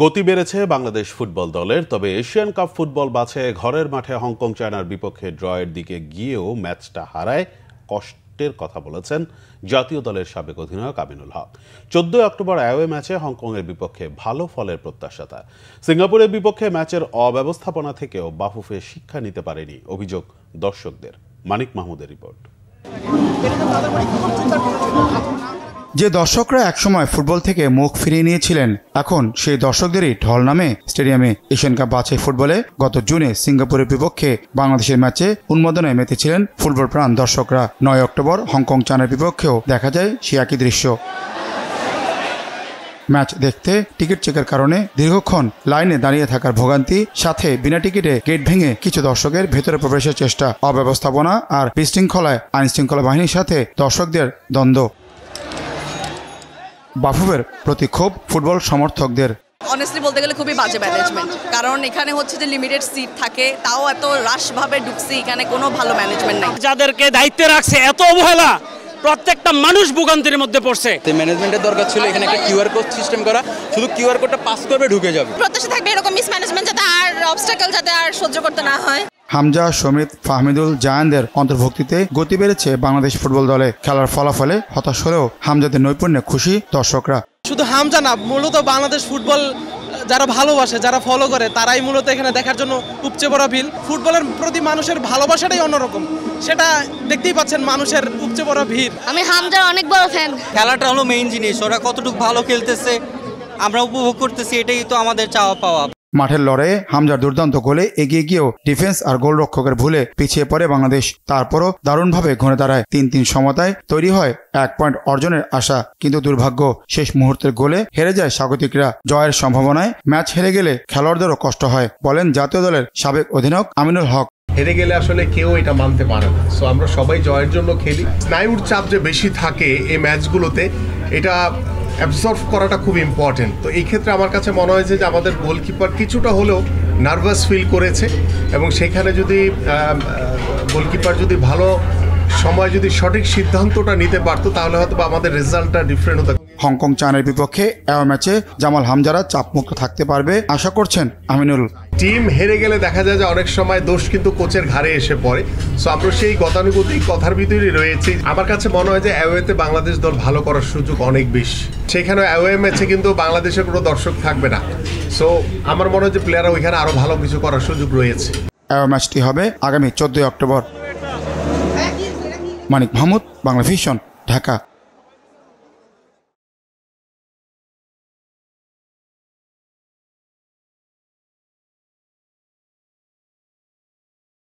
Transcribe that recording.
গতি বেড়েছে বাংলাদেশ ফুটবল দলের, তবে এশিয়ান কাপ ফুটবল বাছে ঘরের মাঠে হংকং চায়নার বিপক্ষে ড্রয়ের দিকে গিয়েও ম্যাচটা হারায় কষ্টের কথা বলেছেন জাতীয় দলের সাবেক অধিনায়ক আমিনুল হক। 14 অক্টোবর অ্যাওয়ে ম্যাচে হংকংয়ের বিপক্ষে ভালো ফলের প্রত্যাশা তার। সিঙ্গাপুরের বিপক্ষে ম্যাচের অব্যবস্থাপনা থেকেও বাফুফে শিক্ষা নিতে পারেনি অভিযোগ দর্শকদের। মানিক মাহমুদের রিপোর্ট। যে দর্শকরা একসময় ফুটবল থেকে মুখ ফিরিয়ে নিয়েছিলেন, এখন সেই দর্শকদেরই ঢল নামে স্টেডিয়ামে। এশিয়ান কাপ বাছাই ফুটবলে গত জুনে সিঙ্গাপুরের বিপক্ষে বাংলাদেশের ম্যাচে উন্মাদনায় মেতেছিলেন ফুটবল প্রাণ দর্শকরা। 9 অক্টোবর হংকং চায়নার বিপক্ষেও দেখা যায় সে একই দৃশ্য। ম্যাচ দেখতে টিকিট চেকের কারণে দীর্ঘক্ষণ লাইনে দাঁড়িয়ে থাকার ভোগান্তি, সাথে বিনা টিকিটে গেট ভেঙে কিছু দর্শকের ভেতরে প্রবেশের চেষ্টা, অব্যবস্থাপনা আর বিশৃঙ্খলায় আইনশৃঙ্খলা বাহিনীর সাথে দর্শকদের দ্বন্দ্ব। বাফুফের প্রতি ক্ষোভ ফুটবল সমর্থকদের। অনেস্টলি বলতে গেলে খুবই বাজে ম্যানেজমেন্ট, কারণ এখানে হচ্ছে যে লিমিটেড সিট থাকে, তাও এত রাশভাবে ঢুকছি, এখানে কোনো ভালো ম্যানেজমেন্ট নাই। যাদেরকে দায়িত্বে রাখছে এত অবহেলা, প্রত্যেকটা মানুষ ভোগান্তির মধ্যে পড়ছে। ম্যানেজমেন্টের দরকার ছিল এখানে একটা কিউআর কোড সিস্টেম করা, শুধু কিউআর কোডটা পাস করবে ঢুকে যাবে। প্রত্যাশা থাকবে এরকম মিসম্যানেজমেন্ট যাতে আর অবস্টাকল যাতে আর সহ্য করতে না হয়। হামজা, সমিত, ফাহমিদুল, জায়ানদের অন্তর্ভুক্তিতে গতি বেড়েছে বাংলাদেশ ফুটবল দলে। খেলার ফলাফলে হতাশ হলেও হামজাদের নৈপুণ্যে খুশি দর্শকরা। শুধু হামজা না, মূলত বাংলাদেশ ফুটবল যারা ভালোবাসে, যারা ফলো করে, তারাই মূলত এখানে দেখার জন্য উপচে পড়া ভিড়। ফুটবলের প্রতি মানুষের ভালোবাসাটাই অন্যরকম, সেটা দেখতেই পাচ্ছেন, মানুষের উপচে পড়া ভিড়। আমি হামজার অনেক বড় ফ্যান। খেলাটা হলো মেইন জিনিস, ওরা কতটুকু ভালো খেলতেছে আমরা উপভোগ করতেছি, এটাই তো আমাদের চাওয়া পাওয়া। মাঠের লড়াইয়ে হামজার দুর্দান্ত গোলে এগিয়ে গিয়েও ডিফেন্স আর গোলরক্ষকের ভুলে পিছিয়ে পড়ে বাংলাদেশ। তারপরও দারুণভাবে ঘুরে দাঁড়ায়। 3-3 সমতায় তৈরি হয় 1 পয়েন্ট অর্জনের আশা, কিন্তু দুর্ভাগ্য, শেষ মুহূর্তের গোলে হেরে যায় স্বাগতিকরা। জয়ের সম্ভাবনায় ম্যাচ হেরে গেলে খেলোয়াড়দেরও কষ্ট হয়, বলেন জাতীয় দলের সাবেক অধিনায়ক আমিনুল হক। হেরে গেলে আসলে কেউ এটা মানতে পারে না। সো আমরা সবাই জয়ের জন্য খেলি। স্নায়ুর চাপ যে বেশি থাকে এই ম্যাচগুলোতে, এটা অ্যাবজর্ভ করাটা খুব ইম্পর্টেন্ট। তো এই ক্ষেত্রে আমার কাছে মনে হয়েছে যে আমাদের গোলকিপার কিছুটা হলেও নার্ভাস ফিল করেছে, এবং সেখানে যদি গোলকিপার যদি ভালো সময় যদি সঠিক সিদ্ধান্তটা নিতে পারতো, তাহলে হয়তো আমাদের রেজাল্টটা ডিফারেন্ট হতো। হংকং চায়নার বিপক্ষে অ্যাওয়ে ম্যাচে জামাল হামজারা চাপমুক্ত থাকতে পারবে আশা করছেন আমিনুল। টিম হেরে গেলে দেখা যায় যে অনেক সময় দোষ কিন্তু কোচের ঘাড়ে এসে পড়ে। সো আমরা সেই গতানুগতিক কথার ভিতরেই রয়েছি। আমার কাছে মনে হয় যে অ্যাওয়েতে বাংলাদেশ দল ভালো করার সুযোগ অনেক বেশি। সেখানে অ্যাওয়ে ম্যাচে কিন্তু বাংলাদেশের কোনো দর্শক থাকবে না। সো আমার মনে হয় যে প্লেয়াররা ওইখানে আরো ভালো কিছু করার সুযোগ রয়েছে। অ্যাওয়ে ম্যাচটি হবে আগামী 14 অক্টোবর। মানিক মাহমুদ, বাংলা ভিশন, ঢাকা।